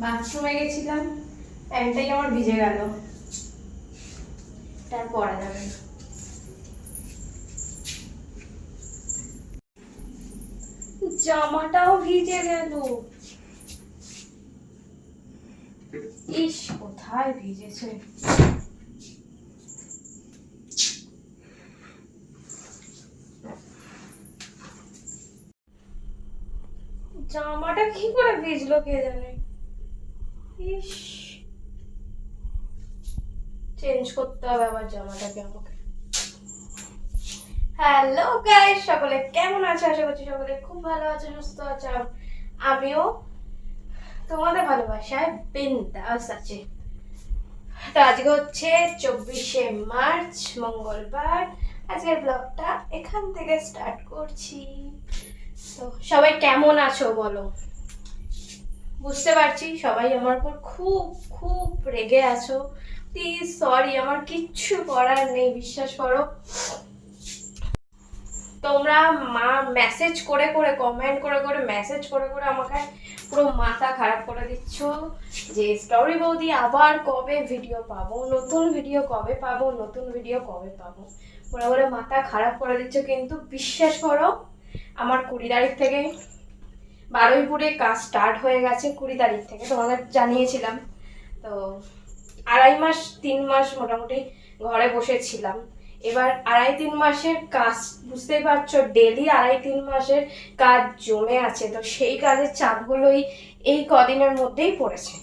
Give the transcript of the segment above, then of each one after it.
বাথরুমে গেছিলাম, প্যান্টটাই আমার ভিজে গেল, তার পরা যাবে না। জামাটাও ভিজে গেল। ইস, কোথায় ভিজেছে। জামাটা কি করে ভিজলো কে জানে। ইস, চেঞ্জ করতে হবে আবার জামাটাকে আমাকে। হ্যালো গাইস, সকলে কেমন আছো? আশা করছি সকলে খুব ভালো আছে, সুস্থ আছে। আমিও তোমাদের ভালোবাসায় বিন্দাস আছি। তো আজকে হচ্ছে 24শে মার্চ, মঙ্গলবার। আজকের ব্লগটা এখান থেকে স্টার্ট করছি। তো সবাই কেমন আছো বলো? বুঝতে পারছি সবাই আমার উপর খুব খুব রেগে আছো। প্লিজ সরি, আমার কিচ্ছু করার নেই, বিশ্বাস করো। তোমরা মেসেজ করে করে, কমেন্ট করে করে, মেসেজ করে করে আমাকে পুরো মাথা খারাপ করে দিচ্ছ যে স্টোরি বৌদি আবার কবে ভিডিও পাবো, নতুন ভিডিও কবে পাবো, নতুন ভিডিও কবে পাবো, ওরা বলে মাথা খারাপ করে দিচ্ছ। কিন্তু বিশ্বাস করো, আমার 20 তারিখ থেকে বারুইপুরে কাজ স্টার্ট হয়ে গেছে। 20 তারিখ থেকে তোমাদের জানিয়েছিলাম। তো 2.5 মাস 3 মাস মোটামুটি ঘরে বসেছিলাম। এবার 2.5-3 মাসের কাজ, বুঝতেই পারছো, ডেলি 2.5-3 মাসের কাজ জমে আছে। তো সেই কাজের চাপগুলোই এই কদিনের মধ্যেই পড়েছে,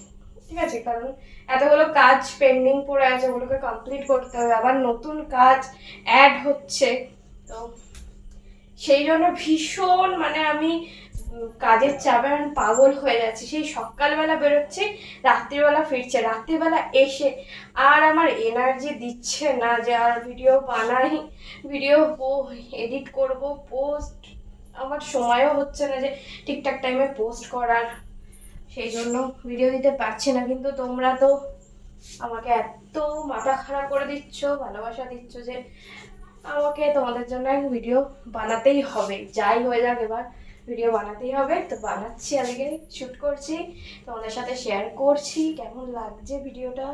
ঠিক আছে? কারণ এতগুলো কাজ পেন্ডিং পড়ে আছে, ওগুলোকে কমপ্লিট করতে হবে, আবার নতুন কাজ অ্যাড হচ্ছে। তো সেই জন্য ভীষণ আমি কাজের চাপে আমি পাগল হয়ে যাচ্ছি। সেই সকালবেলা বেরোচ্ছে, রাত্রিবেলা ফিরছে, রাত্রিবেলা এসে আর আমার এনার্জি দিচ্ছে না যে আর ভিডিও বানাই, ভিডিও এডিট করব, পোস্ট। আমার সময়ও হচ্ছে না যে ঠিকঠাক টাইমে পোস্ট করার, সেই জন্য ভিডিও দিতে পারছি না। কিন্তু তোমরা তো আমাকে এত মাথা খারাপ করে দিচ্ছ, ভালোবাসা দিচ্ছ যে আমাকে তোমাদের জন্য ভিডিও বানাতেই হবে, যাই হয়ে যাক এবার ভিডিও বানাতেই হবে। তো বানাচ্ছি, আজকে শুট করছি, তোমাদের সাথে শেয়ার করছি। কেমন লাগছে ভিডিওটা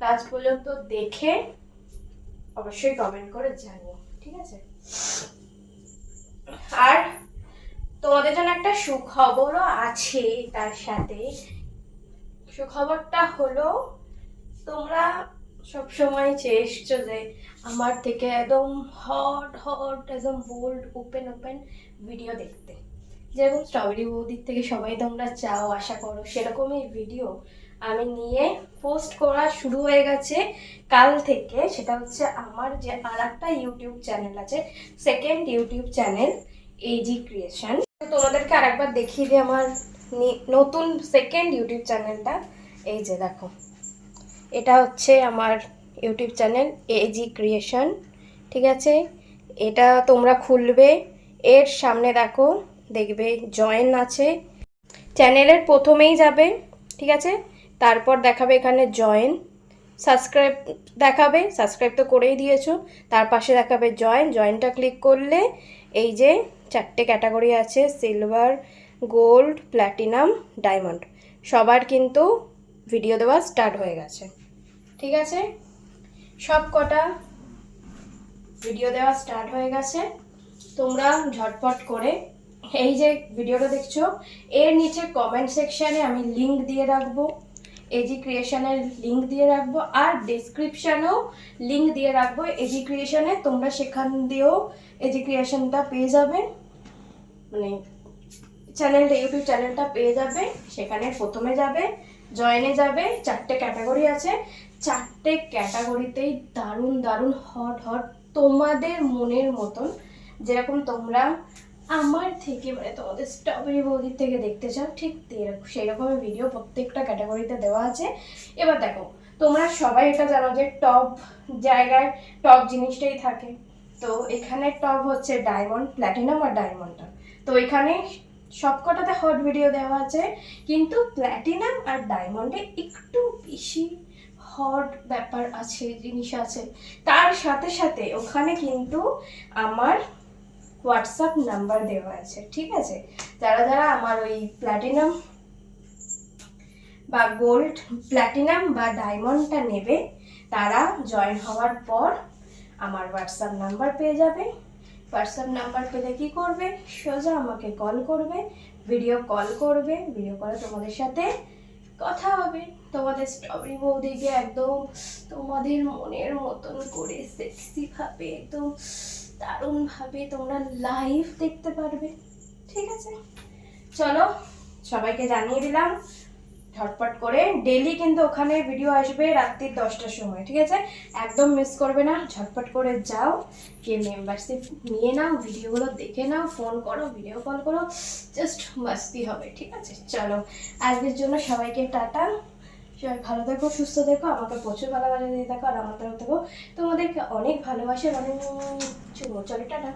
লাস্ট পর্যন্ত দেখে অবশ্যই কমেন্ট করে জানিও, ঠিক আছে? আর তোমাদের জন্য একটা সুখবরও আছে তার সাথে। সুখবরটা হলো, তোমরা সবসময় চেয়ে এসছো যে আমার থেকে একদম হট হট, একদম বোল্ড, ওপেন ওপেন ভিডিও দেখতে, যেরকম স্ট্রবেরি বৌদির থেকে সবাই তোমরা চাও, আশা করো, সেরকমই ভিডিও আমি নিয়ে পোস্ট করা শুরু হয়ে গেছে কাল থেকে। সেটা হচ্ছে আমার যে আর একটা ইউটিউব চ্যানেল আছে, second YouTube channel AG creation. তোমাদেরকে আর একবার দেখিয়ে দিই আমার নতুন সেকেন্ড ইউটিউব চ্যানেলটা। এই যে দেখো, এটা হচ্ছে আমার ইউটিউব চ্যানেল এজি ক্রিয়েশন, ঠিক আছে? এটা তোমরা খুলবে, এর সামনে দেখো, দেখবে জয়েন আছে, চ্যানেলের প্রথমেই যাবে, ঠিক আছে? তারপর দেখাবে এখানে জয়েন, সাবস্ক্রাইব দেখাবে, সাবস্ক্রাইব তো করেই দিয়েছো। তার পাশে দেখাবে জয়েন, জয়েনটা ক্লিক করলে এই যে 4টে ক্যাটাগরি আছে, সিলভার, গোল্ড, প্ল্যাটিনাম, ডায়মন্ড, সবার কিন্তু ভিডিও দেওয়া স্টার্ট হয়ে গেছে, ঠিক আছে? সব কটা ভিডিও দেওয়া স্টার্ট হয়ে গেছে। তোমরা ঝটপট করে এই যে ভিডিওটা দেখছো, এর নিচে কমেন্ট সেকশানে আমি লিঙ্ক দিয়ে রাখবো, এজি ক্রিয়েশনের লিঙ্ক দিয়ে রাখবো, আর ডেসক্রিপশানেও লিঙ্ক দিয়ে রাখবো এজি ক্রিয়েশনে। তোমরা সেখান দিয়েও এজি ক্রিয়েশনটা পেয়ে যাবে, চ্যানেলটা, ইউটিউব চ্যানেলটা পেয়ে যাবে। সেখানে প্রথমে যাবে, জয়েনে যাবে, 4টে ক্যাটাগরি আছে, 4টে ক্যাটাগরিতেই দারুণ দারুণ হট হট, তোমাদের মনের মতন, যেরকম তোমরা আমার থেকে তোমাদের স্ট্রবেরি বৌদির থেকে দেখতে চাও, ঠিক সেই রকমের ভিডিও প্রত্যেকটা ক্যাটাগরিতে দেওয়া আছে। এবার দেখো, তোমরা সবাই এটা জানো যে টপ জায়গায় টপ জিনিসটাই থাকে। তো এখানে টপ হচ্ছে ডায়মন্ড, প্ল্যাটিনাম আর ডায়মন্ডটা। তো এখানে সবকটাতে হট ভিডিও দেওয়া আছে, কিন্তু প্ল্যাটিনাম আর ডায়মন্ডে একটু বেশি হট ব্যাপার আছে, জিনিস আছে। তার সাথে সাথে ওখানে কিন্তু আমার হোয়াটসঅ্যাপ নাম্বার দেওয়া আছে, ঠিক আছে? যারা যারা আমার ওই প্ল্যাটিনাম বা গোল্ড, প্ল্যাটিনাম বা ডায়মন্ডটা নেবে তারা জয়েন হওয়ার পর আমার হোয়াটসঅ্যাপ নাম্বার পেয়ে যাবে। হোয়াটসঅ্যাপ নাম্বার পেলে কি করবে, সোজা আমাকে কল করবে, ভিডিও কল করবে, ভিডিও কলে তোমাদের সাথে কথা হবে। তোমাদের স্ট্রবেরি বৌদিকে একদম তোমাদের মনের মতন করে সেক্সি ভাবে, একদম দারুণ ভাবে তোমরা লাইভ দেখতে পারবে। ঠিক আছে, চলো সবাইকে জানিয়ে দিলাম। ঝটপট করে ডেলি কিন্তু ওখানে ভিডিও আসবে রাত্রি 10টার সময়, ঠিক আছে? একদম মিস করবে না, ঝটপট করে যাও, গিয়ে মেম্বারশিপ নিয়ে নাও, ভিডিওগুলো দেখে নাও, ফোন করো, ভিডিও কল করো, জাস্ট মাস্তি হবে। ঠিক আছে, চলো আজকের জন্য সবাইকে টাটা। সবাই ভালো থেকো, সুস্থ থেকো, আমাকে প্রচুর ভালোবাসা দিয়ে থাকো, আর আমার তরফ থেকেও তোমাদেরকে অনেক ভালোবাসে, অনেক চলো টাটা।